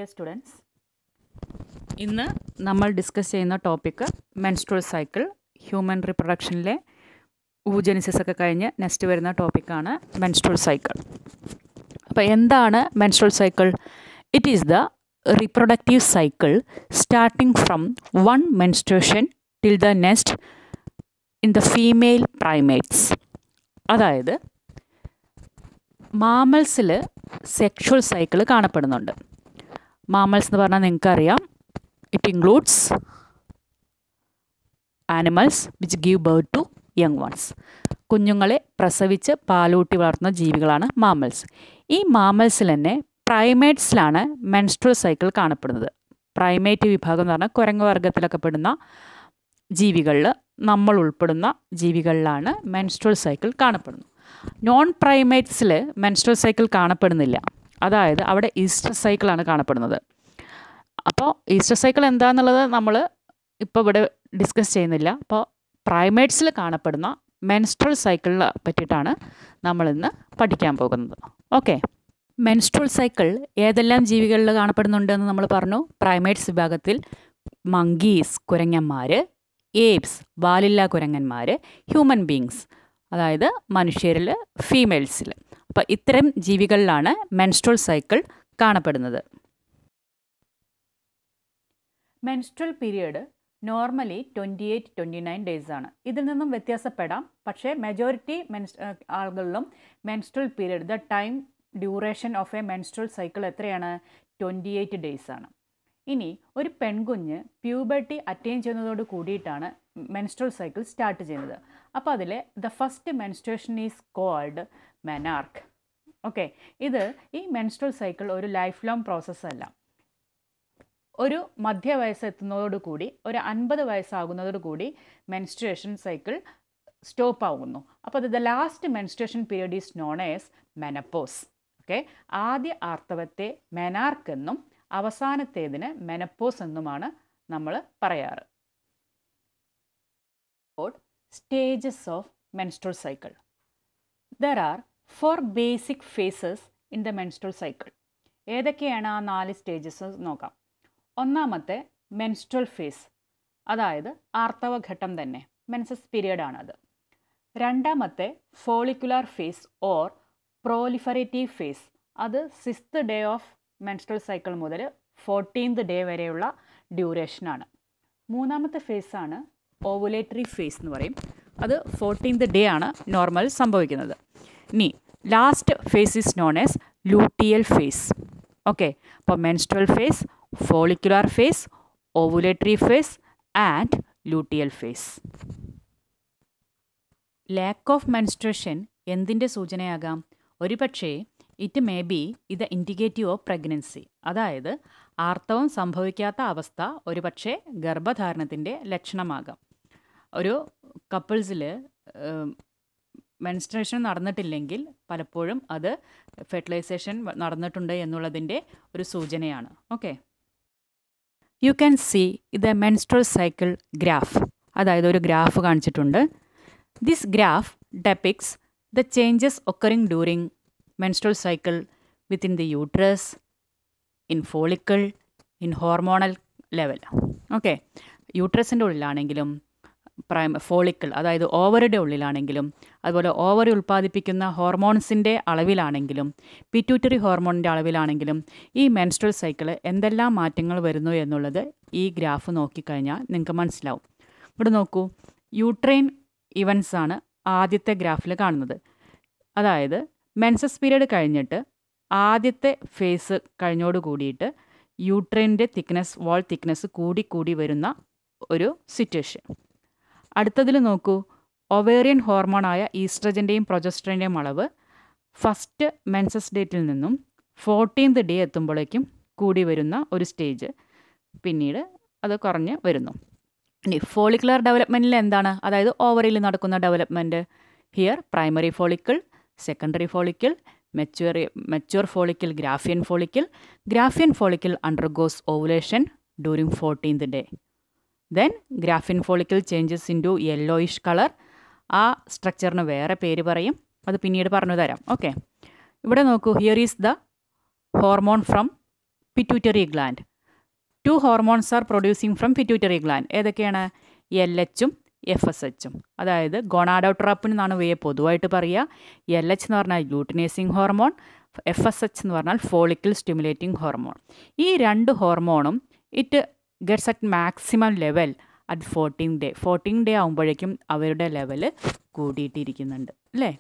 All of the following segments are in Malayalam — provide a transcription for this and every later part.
ഡിയർ സ്റ്റുഡൻസ്, ഇന്ന് നമ്മൾ ഡിസ്കസ് ചെയ്യുന്ന ടോപ്പിക്ക് മെൻസ്ട്രുവൽ സൈക്കിൾ. ഹ്യൂമൻ റിപ്രൊഡക്ഷനിലെ oogenesis ഒക്കെ കഴിഞ്ഞ് നെക്സ്റ്റ് വരുന്ന ടോപ്പിക്കാണ് മെൻസ്ട്രുവൽ സൈക്കിൾ. അപ്പോൾ എന്താണ് menstrual cycle? It is the reproductive cycle starting from one menstruation till the next in the female primates. അതായത് മാമൽസിൽ സെക്ഷുവൽ സൈക്കിൾ കാണപ്പെടുന്നുണ്ട്. മാമൽസ് എന്ന് പറഞ്ഞാൽ നിങ്ങൾക്കറിയാം, it includes animals which give birth to young ones. കുഞ്ഞുങ്ങളെ പ്രസവിച്ച് പാലൂട്ടി വളർത്തുന്ന ജീവികളാണ് മാമൽസ്. ഈ മാമൽസിൽ തന്നെ പ്രൈമേറ്റ്സിലാണ് മെൻസ്ട്രുവൽ സൈക്കിൾ കാണപ്പെടുന്നത്. പ്രൈമേറ്റ് വിഭാഗം എന്ന് പറഞ്ഞാൽ കുരങ്ങ് വർഗ്ഗത്തിലൊക്കെ പെടുന്ന ജീവികളിൽ നമ്മൾ ഉൾപ്പെടുന്ന ജീവികളിലാണ് മെൻസ്ട്രുവൽ സൈക്കിൾ കാണപ്പെടുന്നത്. നോൺ പ്രൈമേറ്റ്സിൽ മെൻസ്ട്രുവൽ സൈക്കിൾ കാണപ്പെടുന്നില്ല. അതായത് അവിടെ ഈസ്റ്റർ സൈക്കിളാണ് കാണപ്പെടുന്നത്. അപ്പോൾ ഈസ്റ്റർ സൈക്കിൾ എന്താണെന്നുള്ളത് നമ്മൾ ഇപ്പോൾ ഇവിടെ ഡിസ്കസ് ചെയ്യുന്നില്ല. അപ്പോൾ പ്രൈമേറ്റ്സിൽ കാണപ്പെടുന്ന മെൻസ്ട്രുവൽ സൈക്കിളിനെ പറ്റിയിട്ടാണ് നമ്മളിന്ന് പഠിക്കാൻ പോകുന്നത്. ഓക്കെ, മെൻസ്ട്രുവൽ സൈക്കിൾ ഏതെല്ലാം ജീവികളിൽ കാണപ്പെടുന്നുണ്ടെന്ന് നമ്മൾ പറഞ്ഞു. പ്രൈമേറ്റ്സ് വിഭാഗത്തിൽ മങ്കീസ് കുരങ്ങന്മാർ, ഏപ്സ് വാലില്ല കുരങ്ങന്മാർ, ഹ്യൂമൻ ബീങ്സ് അതായത് മനുഷ്യരിൽ ഫീമെയിൽസിൽ. അപ്പോൾ ഇത്തരം ജീവികളിലാണ് മെൻസ്ട്രുവൽ സൈക്കിൾ കാണപ്പെടുന്നത്. മെൻസ്ട്രുവൽ പീരിയഡ് നോർമലി 28-29 ഡേയ്സ് ആണ്. ഇതിൽ നിന്നും വ്യത്യാസപ്പെടാം, പക്ഷേ മെജോറിറ്റി ആളുകളിലും menstrual period the time duration of a menstrual cycle എത്രയാണ്? 28 ഡേയ്സ് ആണ്. ഇനി ഒരു പെൺകുഞ്ഞ് പ്യൂബർട്ടി അറ്റൈൻ ചെയ്യുന്നതോട് കൂടിയിട്ടാണ് മെൻസ്ട്രുവൽ സൈക്കിൾ സ്റ്റാർട്ട് ചെയ്യുന്നത്. അപ്പോൾ അതിൽ the first menstruation is called menarche. Okay, ഈ മെൻസ്ട്രുവൽ സൈക്കിൾ ഒരു ലൈഫ് ലോങ് പ്രോസസ്സല്ല. ഒരു മധ്യവയസ്സ് എത്തുന്നതോടുകൂടി, ഒരു 50 വയസ്സാകുന്നതോടുകൂടി മെൻസ്ട്രുവേഷൻ സൈക്കിൾ സ്റ്റോപ്പ് ആകുന്നു. അപ്പോൾ the last menstruation period is known as menopause. Okay, ആദ്യ ആർത്തവത്തെ മെനാർക്ക് എന്നും അവസാനത്തേതിന് മെനപ്പോസ് എന്നുമാണ് നമ്മൾ പറയാറ്. Stages of menstrual cycle. There are 4 basic phases in the menstrual cycle. ഏതൊക്കെയാണ് ആ 4 സ്റ്റേജസ് നോക്കാം. ഒന്നാമത്തെ മെൻസ്ട്രുവൽ ഫേസ്, അതായത് ആർത്തവഘട്ടം തന്നെ, മെൻസസ് പീരിയഡ് ആണത്. രണ്ടാമത്തെ follicular phase or proliferative phase, അത് 6th day of menstrual cycle മുതൽ 14th ഡേ വരെയുള്ള ഡ്യൂറേഷനാണ്. മൂന്നാമത്തെ ഫേസാണ് ഓവുലേറ്ററി ഫേസ് എന്ന് പറയും. അത് 14th ഡേ ആണ് നോർമൽ സംഭവിക്കുന്നത്. ഇനി last phase is known as luteal phase. Okay, അപ്പോൾ menstrual phase, follicular phase, ovulatory phase and luteal phase. Lack of menstruation എന്തിൻ്റെ സൂചനയാകാം? ഒരുപക്ഷേ ഇറ്റ് മേ ബി ഇത് ഇൻഡിക്കേറ്റീവ് ഓഫ് പ്രഗ്നൻസി. അതായത് ആർത്തവം സംഭവിക്കാത്ത അവസ്ഥ ഒരുപക്ഷെ ഗർഭധാരണത്തിൻ്റെ ലക്ഷണമാകാം. ഒരു കപ്പിൾസിൽ മെൻസ്ട്രുവേഷൻ നടന്നിട്ടില്ലെങ്കിൽ പലപ്പോഴും അത് ഫെർട്ടിലൈസേഷൻ നടന്നിട്ടുണ്ട് എന്നുള്ളതിൻ്റെ ഒരു സൂചനയാണ്. ഓക്കെ, യു ക്യാൻ സീ ഇത് മെൻസ്ട്രുവൽ സൈക്കിൾ ഗ്രാഫ്. അതായത് ഒരു ഗ്രാഫ് കാണിച്ചിട്ടുണ്ട്. This graph depicts the changes occurring during menstrual cycle within the uterus, in follicle, in hormonal level. Okay, യൂട്രസിൻ്റെ ഉള്ളിലാണെങ്കിലും ഫോളിക്കിൾ അതായത് ഓവറിയുടെ ഉള്ളിലാണെങ്കിലും, അതുപോലെ ഓവറി ഉൽപ്പാദിപ്പിക്കുന്ന ഹോർമോൺസിൻ്റെ അളവിലാണെങ്കിലും, പിറ്റ്യൂട്ടറി ഹോർമോണിൻ്റെ അളവിലാണെങ്കിലും ഈ മെൻസ്ട്രുവൽ സൈക്കിൾ എന്തെല്ലാം മാറ്റങ്ങൾ വരുന്നു എന്നുള്ളത് ഈ ഗ്രാഫ് നോക്കിക്കഴിഞ്ഞാൽ നിങ്ങൾക്ക് മനസ്സിലാവും. ഇവിടെ നോക്കൂ, യൂട്രൈൻ ഇവൻസ് ആണ് ആദ്യത്തെ ഗ്രാഫിൽ കാണുന്നത്. അതായത് മെൻസസ് പീരീഡ് കഴിഞ്ഞിട്ട് ആദ്യത്തെ ഫേസ് കഴിഞ്ഞോട് കൂടിയിട്ട് യൂട്രൈൻ്റെ തിക്നെസ്, വാൾ തിക്നെസ് കൂടി വരുന്ന ഒരു സിറ്റുവേഷൻ. അടുത്തതിൽ നോക്കൂ, ഒവേറിയൻ ഹോർമോണായ ഈസ്ട്രജൻ്റെയും പ്രൊജസ്ട്രോണിൻ്റെയും അളവ് ഫസ്റ്റ് മെൻസസ് ഡേറ്റിൽ നിന്നും 14th ഡേ എത്തുമ്പോഴേക്കും കൂടി വരുന്ന ഒരു സ്റ്റേജ്, പിന്നീട് അത് കുറഞ്ഞ് വരുന്നു. ഇനി ഫോളിക്കുലർ ഡെവലപ്മെൻറ്റിൽ എന്താണ്? അതായത് ഓവറിയിൽ നടക്കുന്ന development. Here primary follicle, secondary follicle, mature follicle, Graafian follicle undergoes ovulation during 14th day. Then ഗ്രാഫിയൻ follicle changes into yellowish colour. ആ സ്ട്രക്ചറിന് വേറെ പേര് പറയും, അത് പിന്നീട് പറഞ്ഞു തരാം. ഓക്കെ, ഇവിടെ നോക്കൂ, here is the hormone from pituitary gland. 2 hormones R producing from pituitary gland. ഏതൊക്കെയാണ്? LH ഉം FSH ഉം. അതായത് ഗൊണാഡോട്രോപ്പിൻ എന്നാണ് ഇവയെ പൊതുവായിട്ട് പറയുക. LH എന്ന് പറഞ്ഞാൽ ലൂട്ടിനേസിങ് ഹോർമോൺ, FSH എന്ന് പറഞ്ഞാൽ ഫോളിക്കിൾ സ്റ്റിമുലേറ്റിംഗ് ഹോർമോൺ. ഈ 2 ഹോർമോണും it gets at maximum level at 14th day. 14th day ആകുമ്പോഴേക്കും അവരുടെ ലെവല് കൂടിയിട്ടിരിക്കുന്നുണ്ട് അല്ലേ?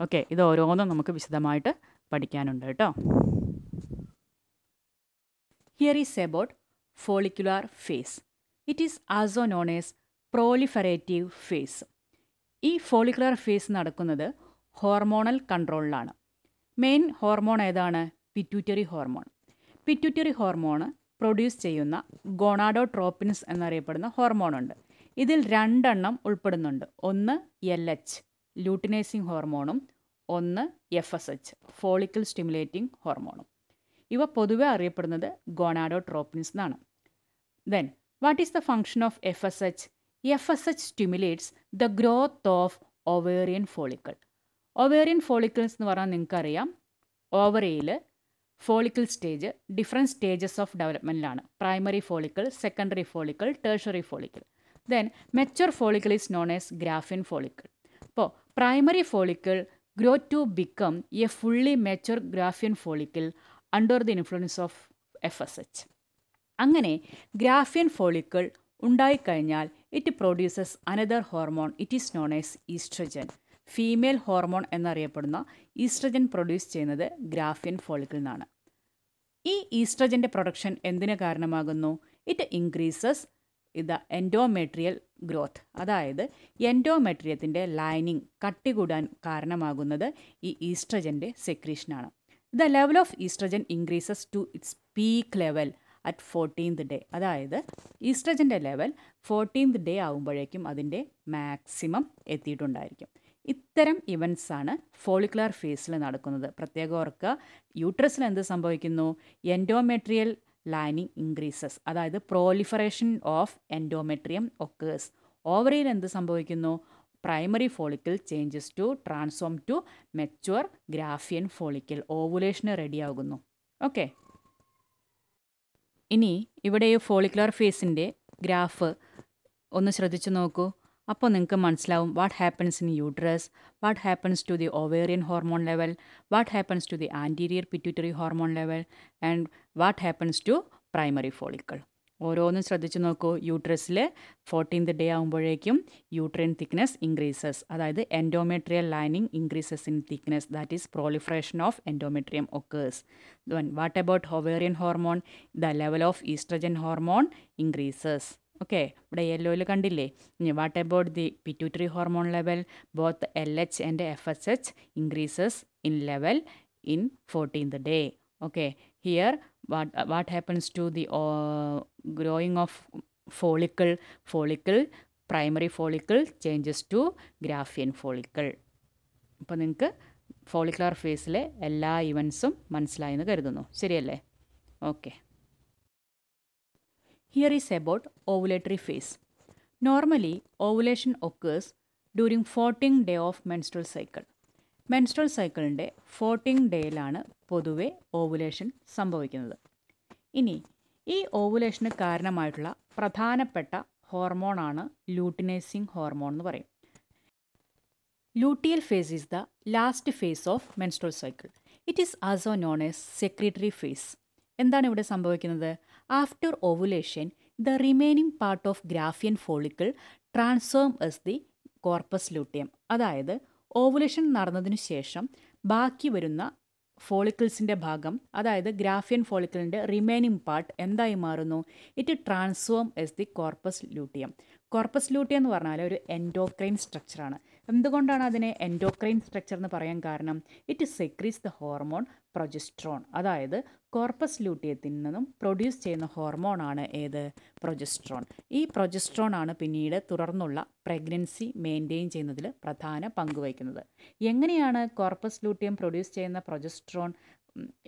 ഓക്കെ, ഇത് ഓരോന്നും നമുക്ക് വിശദമായിട്ട് പഠിക്കാനുണ്ട് കേട്ടോ. Here is about follicular phase. It is also known as proliferative phase. ഈ ഫോളിക്കുലർ ഫേസ് നടക്കുന്നത് ഹോർമോണൽ കൺട്രോളിലാണ്. മെയിൻ ഹോർമോൺ ഏതാണ്? Pituitary hormone. Pituitary hormone produce ചെയ്യുന്ന ഗൊണാഡോട്രോപ്പിൻസ് എന്നറിയപ്പെടുന്ന ഹോർമോണുണ്ട്. ഇതിൽ 2 എണ്ണം ഉൾപ്പെടുന്നുണ്ട്. ഒന്ന് LH ലൂട്ടിനേസിങ് ഹോർമോണും ഒന്ന് FSH ഫോളിക്കിൾ സ്റ്റിമുലേറ്റിംഗ് ഹോർമോണും. ഇവ പൊതുവെ അറിയപ്പെടുന്നത് ഗൊണാഡോട്രോപ്പിൻസ് എന്നാണ്. Then, what is the function of FSH? FSH stimulates the growth of ovarian follicle. Ovarian follicles എന്ന് പറഞ്ഞാൽ നിങ്ങൾക്കറിയാം, ഓവറിയിൽ follicle stage different stages of ഡെവലപ്മെൻറ്റിലാണ്. Primary follicle, secondary follicle, tertiary follicle. Then mature follicle is known as Graafian follicle. അപ്പോൾ primary follicle grow to become a fully mature Graafian follicle under the influence of FSH. അങ്ങനെ ഗ്രാഫിയൻ ഫോളിക്കിൾ ഉണ്ടായിക്കഴിഞ്ഞാൽ it produces another hormone. It is known as oestrogen. Female hormone എന്നറിയപ്പെടുന്ന ഈസ്ട്രജൻ പ്രൊഡ്യൂസ് ചെയ്യുന്നത് ഗ്രാഫിയൻ ഫോളിക്കിൾ നിന്നാണ്. ഈ ഈസ്ട്രജൻ്റെ പ്രൊഡക്ഷൻ എന്തിനു കാരണമാകുന്നു? It increases the endometrial growth. അതായത് എൻഡോമെട്രിയത്തിൻ്റെ ലൈനിങ് കട്ടി കൂടാൻ കാരണമാകുന്നത് ഈ ഈസ്ട്രജൻ്റെ സെക്രീഷനാണ്. The level of oestrogen increases to its peak level at 14th day. അതായത് ഈസ്ട്രജൻ്റെ ലെവൽ 14th day ആകുമ്പോഴേക്കും അതിൻ്റെ മാക്സിമം എത്തിയിട്ടുണ്ടായിരിക്കും. ഇത്തരം ഇവൻറ്റ്സാണ് ഫോളിക്കുലർ ഫേസിൽ നടക്കുന്നത്. പ്രത്യേകം ഓർക്കുക, യൂട്രസിൽ എന്ത് സംഭവിക്കുന്നു? എൻഡോമെട്രിയൽ ലൈനിങ് ഇൻക്രീസസ്, അതായത് പ്രോലിഫറേഷൻ ഓഫ് എൻഡോമെട്രിയം ഒക്കേഴ്സ്. ഓവറിയിൽ എന്ത് സംഭവിക്കുന്നു? Primary follicle changes to transform to mature Graafian follicle. ഓവുലേഷന് റെഡിയാകുന്നു. ഓക്കെ, ഇനി ഇവിടെ ഈ ഫോളിക്കുലർ ഫേസിൻ്റെ ഗ്രാഫ് ഒന്ന് ശ്രദ്ധിച്ചു നോക്കൂ. അപ്പോൾ നിങ്ങൾക്ക് മനസ്സിലാവും what happens in uterus, what happens to the ovarian hormone level, what happens to the anterior pituitary hormone level and what happens to primary follicle. ഓരോന്നും ശ്രദ്ധിച്ചു നോക്കൂ. യൂട്രസിൽ 14th day ആകുമ്പോഴേക്കും യൂട്രൈൻ തിക്നെസ് ഇൻക്രീസസ്, അതായത് endometrial lining increases in thickness, that is proliferation of endometrium occurs. What about ovarian hormone? The level of estrogen hormone increases. Okay, ഇവിടെ യെല്ലോയിൽ കണ്ടില്ലേ? ഇനി what about the pituitary hormone level? Both LH and FSH increases in level in 14th day. Okay, here what happens to the growing of follicle, primary follicle changes to Graafian follicle. അപ്പോൾ നിങ്ങൾക്ക് ഫോളിക്കുലർ ഫേസിലെ എല്ലാ ഇവൻസും മനസ്സിലായെന്ന് കരുതുന്നു. ശരിയല്ലേ? Okay, here is about ovulatory phase. Normally ovulation occurs during 14th day of menstrual cycle. Menstrual സൈക്കിളിൻ്റെ 14th ഡേയിലാണ് പൊതുവെ ഓവുലേഷൻ സംഭവിക്കുന്നത്. ഇനി ഈ ഓവുലേഷന് കാരണമായിട്ടുള്ള പ്രധാനപ്പെട്ട ഹോർമോണാണ് ലൂട്ടിനേസിങ് ഹോർമോൺ എന്ന് പറയും. Luteal phase is the last phase of menstrual cycle. It is also known as secretory phase. എന്താണ് ഇവിടെ സംഭവിക്കുന്നത്? After ovulation the remaining part of Graafian follicle transforms the corpus luteum. അതായത് ഓവുലേഷൻ നടന്നതിനു ശേഷം ബാക്കി വരുന്ന ഫോളിക്കിൾസിൻ്റെ ഭാഗം, അതായത് ഗ്രാഫിയൻ ഫോളിക്കിളിൻ്റെ റിമൈനിങ് പാർട്ട് എന്തായി മാറുന്നു? It transform S the corpus luteum. Corpus luteum എന്ന് പറഞ്ഞാൽ ഒരു എൻഡോക്രൈൻ സ്ട്രക്ചറാണ്. എന്തുകൊണ്ടാണ് അതിനെ എൻഡോക്രൈൻ സ്ട്രക്ചർ എന്ന് പറയാൻ കാരണം? It secretes the hormone progesterone. അതായത് കോർപ്പസ് ലൂട്ടിയത്തിൽ നിന്നും പ്രൊഡ്യൂസ് ചെയ്യുന്ന ഹോർമോണാണ് ഏത്? പ്രൊജസ്ട്രോൺ. ഈ പ്രൊജസ്ട്രോൺ ആണ് പിന്നീട് തുടർന്നുള്ള പ്രഗ്നൻസി മെയിൻറ്റെയിൻ ചെയ്യുന്നതിൽ പ്രധാന പങ്ക് വഹിക്കുന്നത്. എങ്ങനെയാണ് കോർപ്പസ് ലൂട്ടിയം പ്രൊഡ്യൂസ് ചെയ്യുന്ന പ്രൊജസ്ട്രോൺ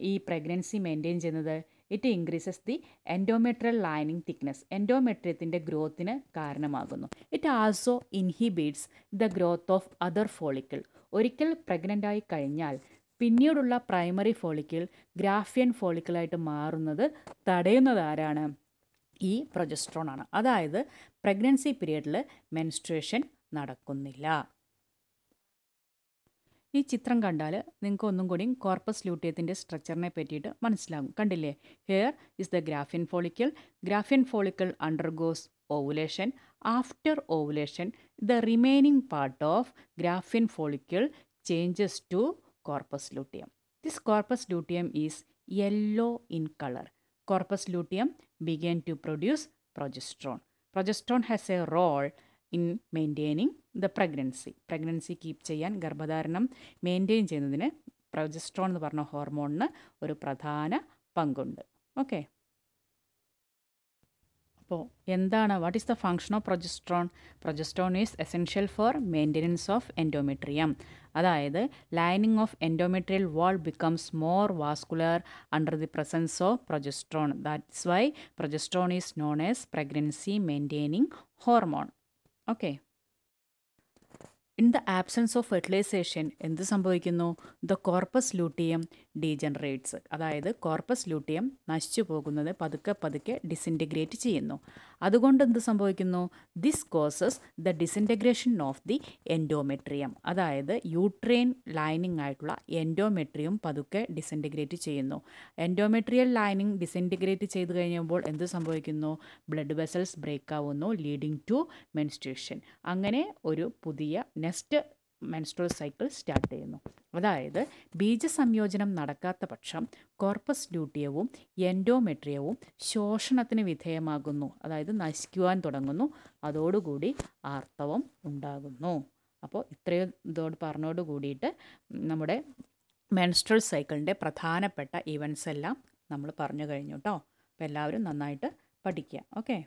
ഈ പ്രഗ്നൻസി മെയിൻറ്റെയിൻ ചെയ്യുന്നത്? It increases the endometrial lining thickness. എൻഡോമെട്രിയത്തിൻ്റെ ഗ്രോത്തിന് കാരണമാകുന്നു. It also inhibits the growth of other follicle. ഒരിക്കൽ പ്രഗ്നൻ്റ് ആയി കഴിഞ്ഞാൽ പിന്നീടുള്ള പ്രൈമറി ഫോളിക്കിൾ ഗ്രാഫിയൻ ഫോളിക്കിളായിട്ട് മാറുന്നത് തടയുന്നത് ആരാണ്? ഈ പ്രൊജസ്ട്രോൺ ആണ്. അതായത് പ്രഗ്നൻസി പീരിയഡിൽ മെൻസ്ട്രുവേഷൻ നടക്കുന്നില്ല. ഈ ചിത്രം കണ്ടാൽ നിങ്ങൾക്ക് ഒന്നും കൂടി കോർപ്പസ് ലൂട്ടിയത്തിൻ്റെ സ്ട്രക്ചറിനെ പറ്റിയിട്ട് മനസ്സിലാകും. കണ്ടില്ലേ? Here is the Graafian follicle. Graafian follicle undergoes ovulation. After ovulation the remaining part of Graafian follicle changes to corpus luteum. This corpus luteum is yellow in colour. Corpus luteum began to produce progesterone. Progesterone has a role in maintaining the pregnancy. Pregnancy keep ചെയ്യാൻ, ഗർഭധാരണം മെയിൻറ്റെയിൻ ചെയ്യുന്നതിന് പ്രൊജസ്ട്രോൺ എന്ന് പറഞ്ഞ ഹോർമോണിന് ഒരു പ്രധാന പങ്കുണ്ട്. ഓക്കെ, അപ്പോൾ എന്താണ്, what is the function of progesterone? Progesterone is essential for maintenance of endometrium. അതായത് lining of endometrial wall becomes more vascular under the presence of progesterone. That's why progesterone is known as pregnancy maintaining hormone. Okay, in the absence of fertilisation എന്ത് സംഭവിക്കുന്നു? The corpus luteum degenerates. അതായത് കോർപ്പസ് ലൂട്ടിയം നശിച്ചു പോകുന്നത് പതുക്കെ പതുക്കെ ഡിസിൻറ്റഗ്രേറ്റ് ചെയ്യുന്നു. അതുകൊണ്ട് എന്ത് സംഭവിക്കുന്നു? This causes the disintegration of the endometrium. അതായത് യൂട്രെയിൻ ലൈനിങ് ആയിട്ടുള്ള എൻഡോമെട്രിയം പതുക്കെ ഡിസിൻറ്റഗ്രേറ്റ് ചെയ്യുന്നു. എൻഡോമെട്രിയൽ ലൈനിങ് ഡിസിൻറ്റഗ്രേറ്റ് ചെയ്ത് കഴിയുമ്പോൾ എന്ത് സംഭവിക്കുന്നു? ബ്ലഡ് വെസൽസ് ബ്രേക്ക് ആവുന്നു, ലീഡിങ് ടു മെൻസ്ട്രുവേഷൻ. അങ്ങനെ ഒരു പുതിയ നെക്സ്റ്റ് മെൻസ്ട്രുവൽ സൈക്കിൾ സ്റ്റാർട്ട് ചെയ്യുന്നു. അതായത് ബീജസംയോജനം നടക്കാത്ത പക്ഷം കോർപ്പസ് ലൂട്ടിയവും എൻഡോമെട്രിയവും ശോഷണത്തിന് വിധേയമാകുന്നു. അതായത് നശിക്കുവാൻ തുടങ്ങുന്നു. അതോടുകൂടി ആർത്തവം ഉണ്ടാകുന്നു. അപ്പോൾ ഇത്രയും ഇതോട് പറഞ്ഞോട് കൂടിയിട്ട് നമ്മുടെ മെൻസ്ട്രുവൽ സൈക്കിളിൻ്റെ പ്രധാനപ്പെട്ട ഇവൻറ്റ്സ് എല്ലാം നമ്മൾ പറഞ്ഞു കഴിഞ്ഞു കേട്ടോ. അപ്പോൾ എല്ലാവരും നന്നായിട്ട് പഠിക്കുക. ഓക്കെ.